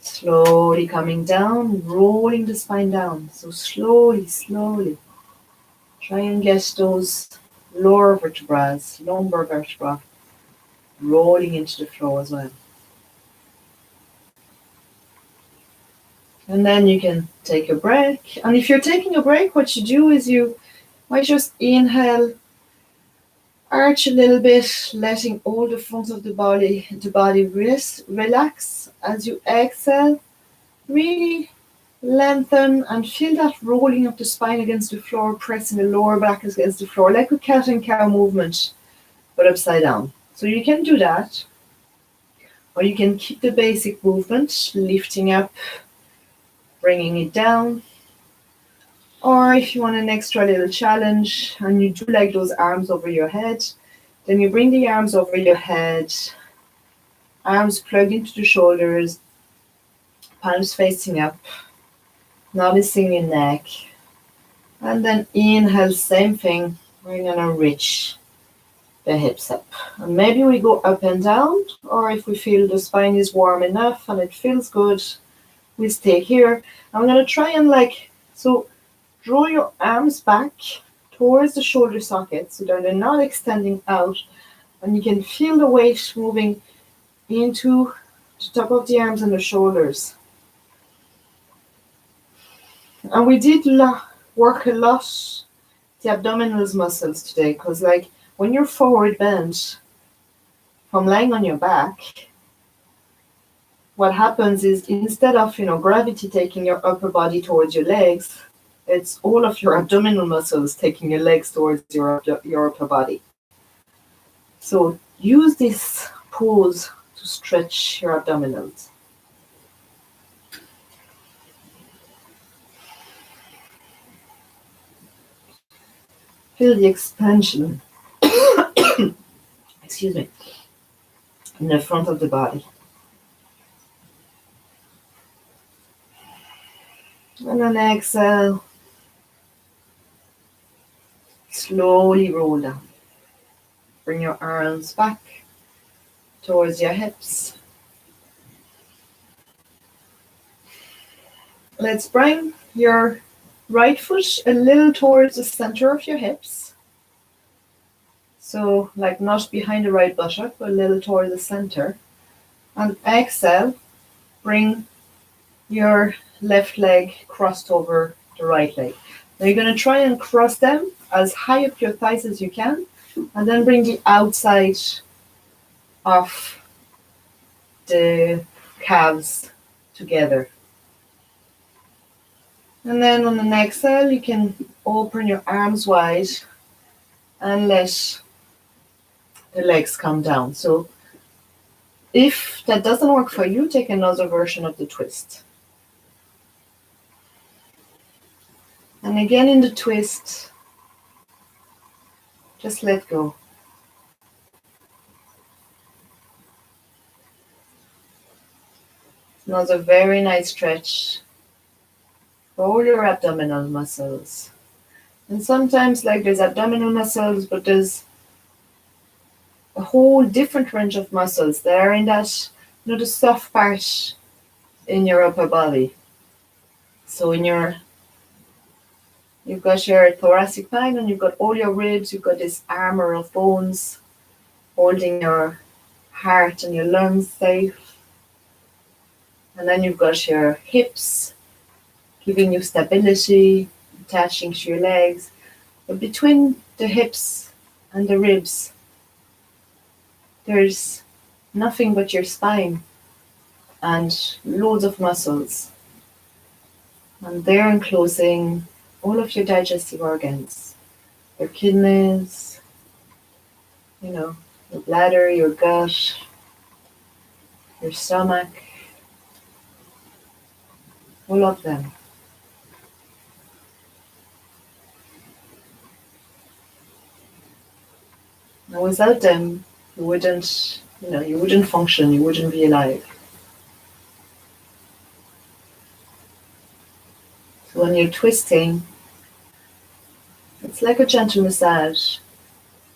slowly coming down, rolling the spine down. So slowly, slowly, try and get those lower vertebrae, lumbar vertebra, rolling into the floor as well. And then you can take a break. And if you're taking a break, what you do is you might just inhale, arch a little bit, letting all the front of the body relax. As you exhale, really lengthen and feel that rolling of the spine against the floor, pressing the lower back against the floor, like a cat and cow movement, but upside down. So you can do that, or you can keep the basic movement, lifting up, bringing it down. Or if you want an extra little challenge and you do like those arms over your head, then you bring the arms over your head, arms plugged into the shoulders, palms facing up, noticing your neck. And then inhale, same thing. We're going to reach the hips up. And maybe we go up and down, or if we feel the spine is warm enough and it feels good, we stay here. I'm going to try and so draw your arms back towards the shoulder sockets so that they're not extending out, and you can feel the weight moving into the top of the arms and the shoulders. And we did work a lot the abdominals muscles today, because when you're forward bent from lying on your back, what happens is instead of gravity taking your upper body towards your legs, it's all of your abdominal muscles taking your legs towards your upper body. So use this pose to stretch your abdominals. Feel the expansion, excuse me, in the front of the body. And then exhale, slowly roll down. Bring your arms back towards your hips. Let's bring your right foot a little towards the center of your hips. So, like not behind the right buttock, but a little towards the center. And exhale, bring your left leg crossed over the right leg. Now you're going to try and cross them as high up your thighs as you can, and then bring the outside of the calves together. And then on an exhale, you can open your arms wide and let the legs come down. So if that doesn't work for you, take another version of the twist. And again in the twist, just let go. Another very nice stretch for all your abdominal muscles. And sometimes like there's abdominal muscles, but there's a whole different range of muscles that are in that, the soft part in your upper body. So you've got your thoracic spine and you've got all your ribs, you've got this armor of bones holding your heart and your lungs safe. And then you've got your hips giving you stability, attaching to your legs. But between the hips and the ribs, there's nothing but your spine and loads of muscles. And they're enclosing all of your digestive organs, your kidneys, your bladder, your gut, your stomach, all of them. Now without them, you wouldn't function, you wouldn't be alive. So when you're twisting, it's like a gentle massage.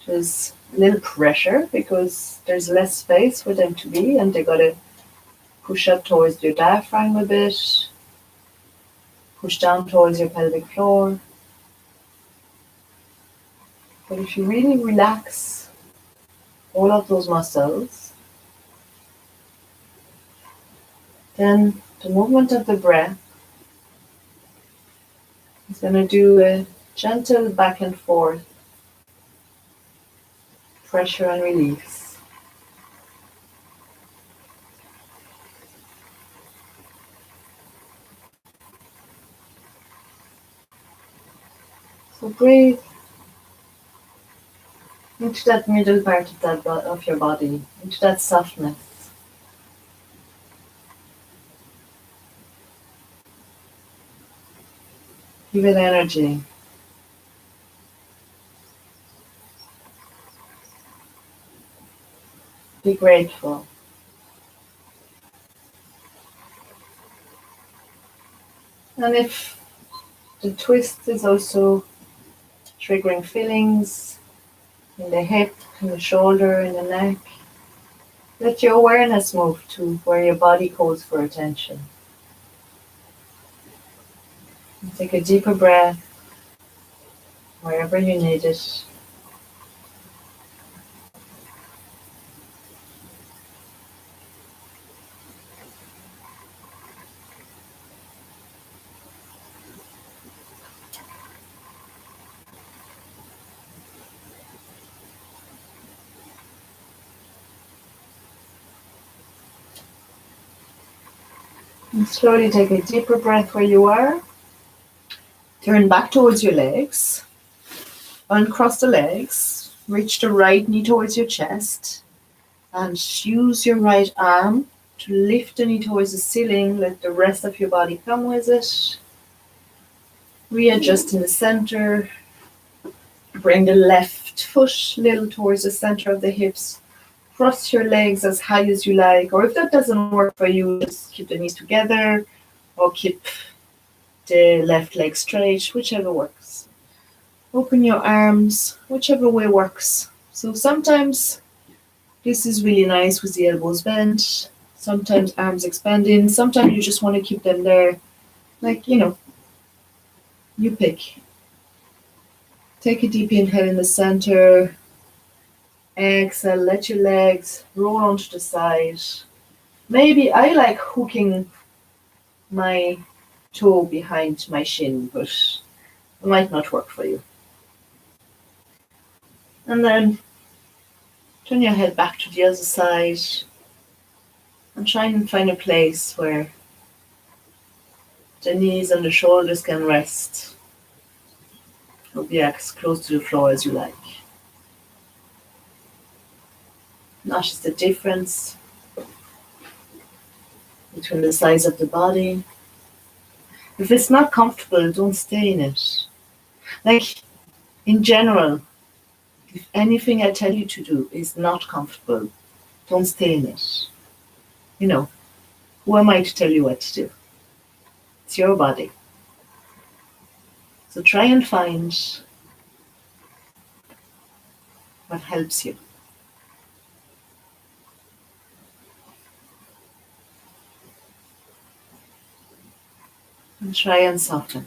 There's a little pressure because there's less space for them to be, and they gotta push up towards your diaphragm a bit, push down towards your pelvic floor. But if you really relax all of those muscles, then the movement of the breath is going to do a gentle back and forth pressure and release. So breathe into that middle part of your body, into that softness. Give it energy. Be grateful. And if the twist is also triggering feelings in the hip, in the shoulder, in the neck, let your awareness move to where your body calls for attention. And take a deeper breath wherever you need it. And slowly take a deeper breath where you are. Turn back towards your legs. Uncross the legs. Reach the right knee towards your chest. And use your right arm to lift the knee towards the ceiling. Let the rest of your body come with it. Readjust in the center. Bring the left foot a little towards the center of the hips. Cross your legs as high as you like, or if that doesn't work for you, just keep the knees together or keep the left leg straight, whichever works. Open your arms, whichever way works. So sometimes this is really nice with the elbows bent, sometimes arms expanding, sometimes you just want to keep them there, like, you pick. Take a deep inhale in the center. Exhale, let your legs roll onto the side. Maybe I like hooking my toe behind my shin, but it might not work for you. And then turn your head back to the other side and try and find a place where the knees and the shoulders can rest or be as close to the floor as you like. Notice the difference between the size of the body. If it's not comfortable, don't stay in it. Like, in general, if anything I tell you to do is not comfortable, don't stay in it. Who am I to tell you what to do? It's your body. So try and find what helps you. And try and soften.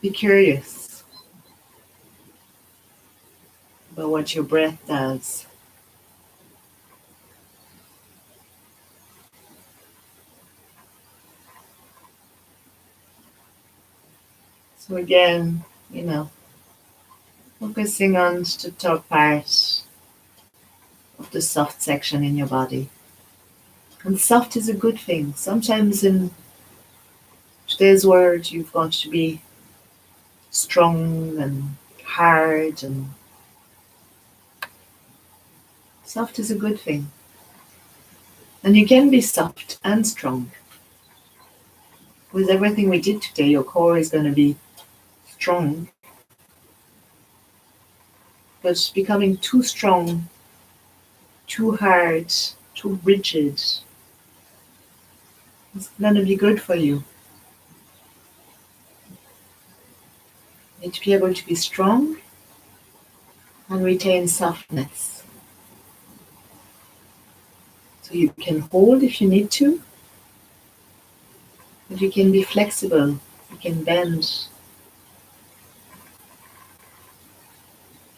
Be curious about what your breath does. So again, focusing on the top part of the soft section in your body. And soft is a good thing. Sometimes in today's world, you've got to be strong and hard, and soft is a good thing. And you can be soft and strong. With everything we did today, your core is going to be strong. But becoming too strong, too hard, too rigid is going to be good for you. You need to be able to be strong and retain softness. So you can hold if you need to, but you can be flexible, you can bend.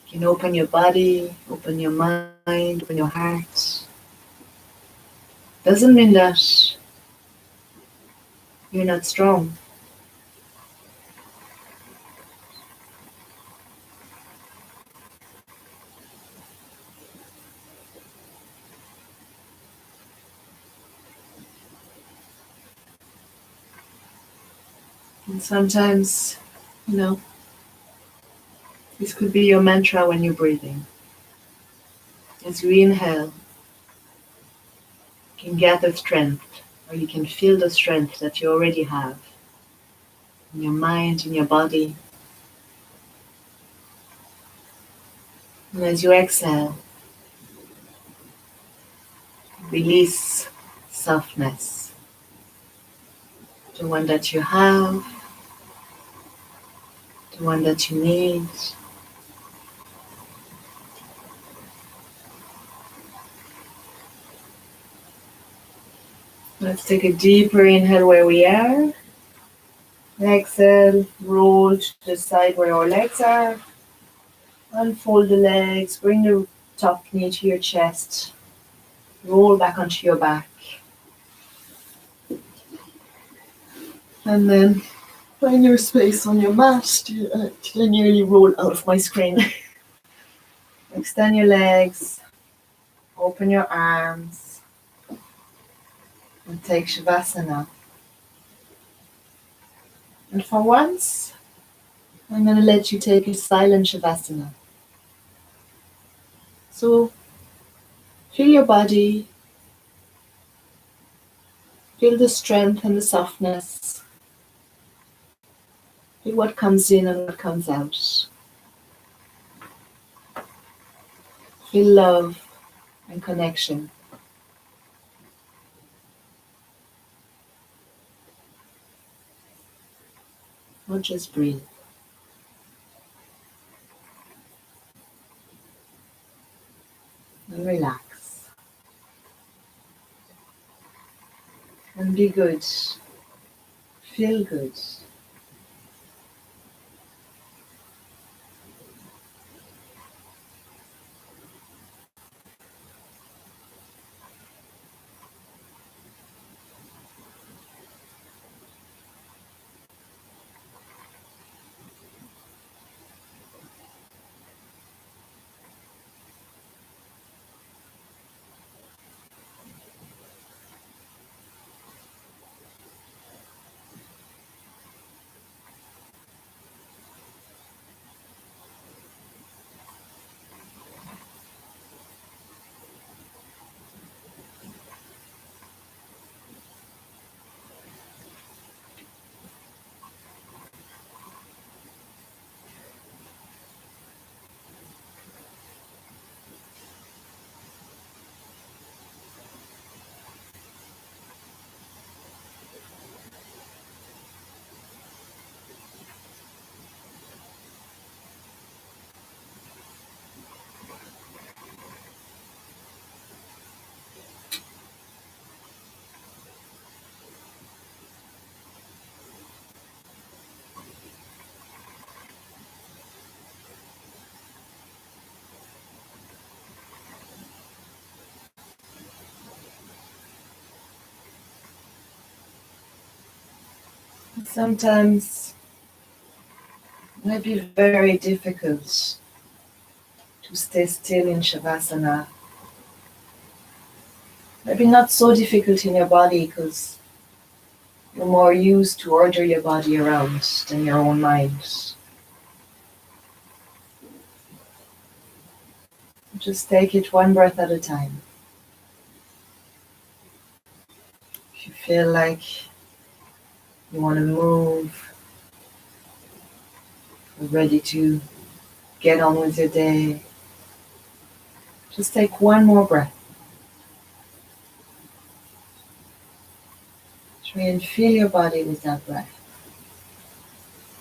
You can open your body, open your mind, open your heart. Doesn't mean that you're not strong. And sometimes, this could be your mantra when you're breathing. As you inhale, you can gather strength, or you can feel the strength that you already have in your mind, in your body. And as you exhale, release softness, the one that you have, the one that you need. Let's take a deeper inhale where we are. Exhale, roll to the side where our legs are. Unfold the legs, bring the top knee to your chest. Roll back onto your back. And then find your space on your mat till I nearly roll out of my screen. Extend your legs, open your arms, and take Shavasana. And for once, I'm going to let you take a silent Shavasana. So feel your body, feel the strength and the softness. Feel what comes in and what comes out. Feel love and connection. Or just breathe and relax. And be good. Feel good. Sometimes it might be very difficult to stay still in Shavasana. Maybe not so difficult in your body because you're more used to order your body around than your own mind. Just take it one breath at a time. If you feel like you want to move, you're ready to get on with your day, just take one more breath. Try and feel your body with that breath.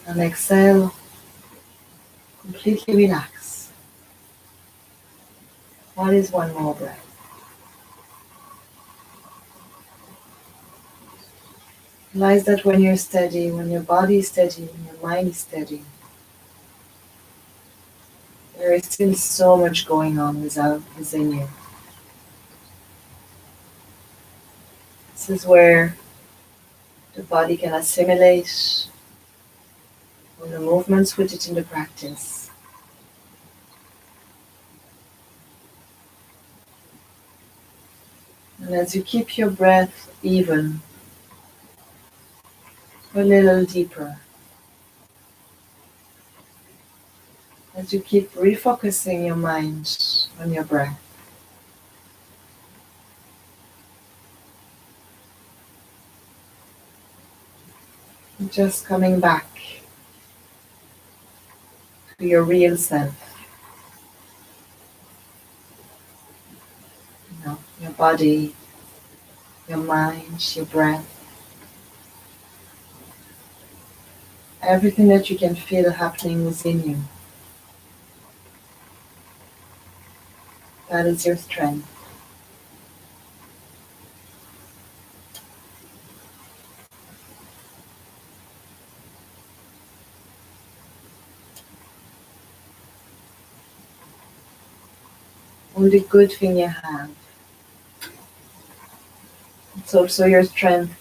And exhale, completely relax. What is one more breath? Realize that when you're steady, when your body is steady, when your mind is steady, there is still so much going on within you. This is where the body can assimilate all the movements, put it into practice. And as you keep your breath even, a little deeper, as you keep refocusing your mind on your breath, and just coming back to your real self. Your body, your mind, your breath, everything that you can feel happening within you. That is your strength. Only good thing you have. It's also your strength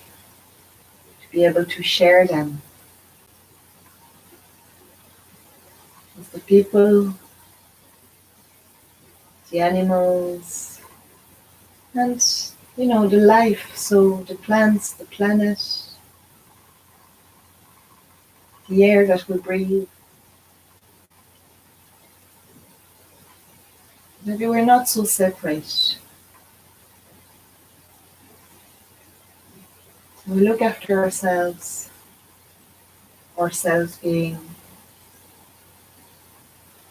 to be able to share them with the people, the animals, and the life. So the plants, the planet, the air that we breathe. Maybe we're not so separate. So we look after ourselves. ourselves being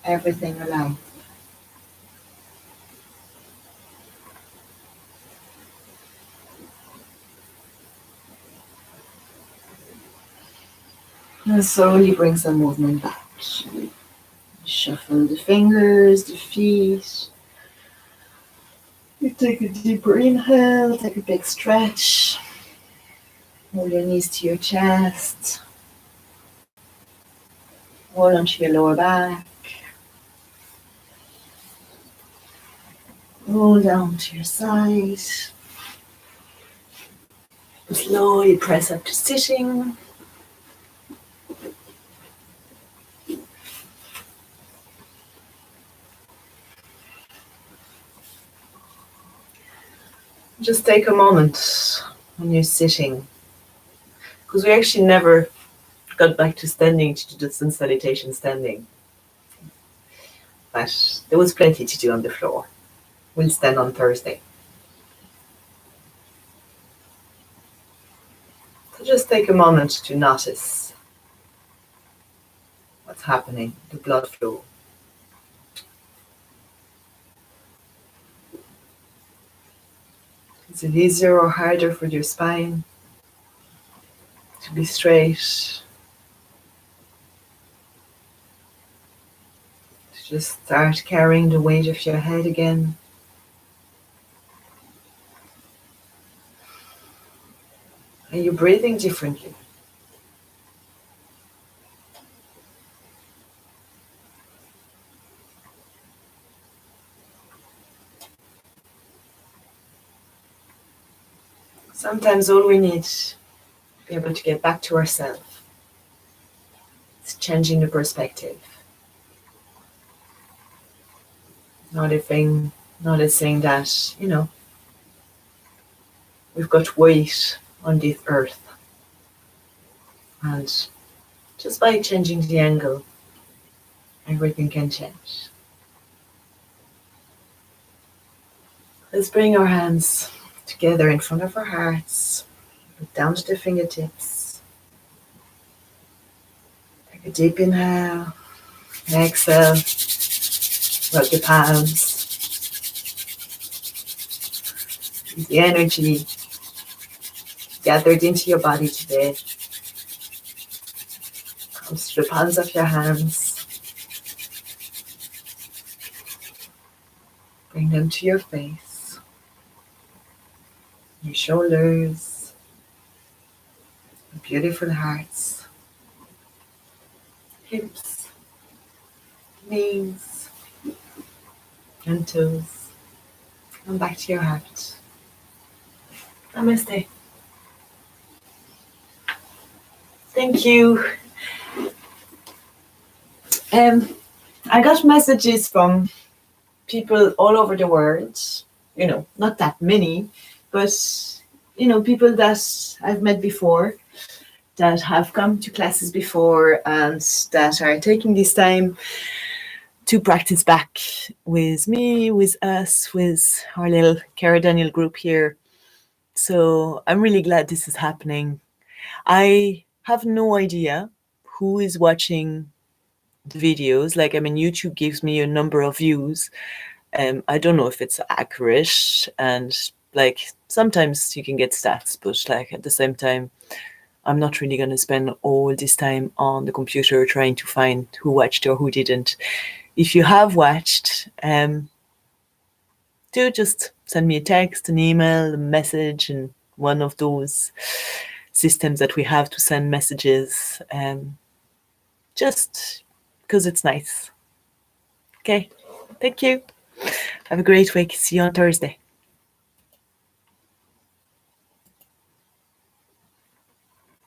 everything alive. And slowly bring some movement back. Shuffle the fingers, the feet. You take a deeper inhale, take a big stretch. Hold your knees to your chest. Hold onto your lower back. Roll down to your side. Slowly press up to sitting. Just take a moment when you're sitting, because we actually never got back to standing to do the sun salutation standing. But there was plenty to do on the floor. We'll stand on Thursday. So just take a moment to notice what's happening, the blood flow. Is it easier or harder for your spine to be straight? To just start carrying the weight of your head again. Are you breathing differently? Sometimes all we need to be able to get back to ourselves is changing the perspective. Noticing that, we've got weight on this earth. And just by changing the angle, everything can change. Let's bring our hands together in front of our hearts, down to the fingertips. Take a deep inhale, exhale, rub the palms. The energy gathered into your body today comes to the palms of your hands. Bring them to your face, your shoulders, your beautiful hearts, hips, knees, and toes. And back to your heart. Namaste. Thank you. I got messages from people all over the world, not that many, but, people that I've met before, that have come to classes before and that are taking this time to practice back with me, with us, with our little Cara Daniel group here. So I'm really glad this is happening. I have no idea who is watching the videos. YouTube gives me a number of views. I don't know if it's accurate, and sometimes you can get stats, but at the same time, I'm not really going to spend all this time on the computer trying to find who watched or who didn't. If you have watched, do just send me a text, an email, a message, and one of those systems that we have to send messages, just because it's nice. Okay, thank you. Have a great week. See you on Thursday.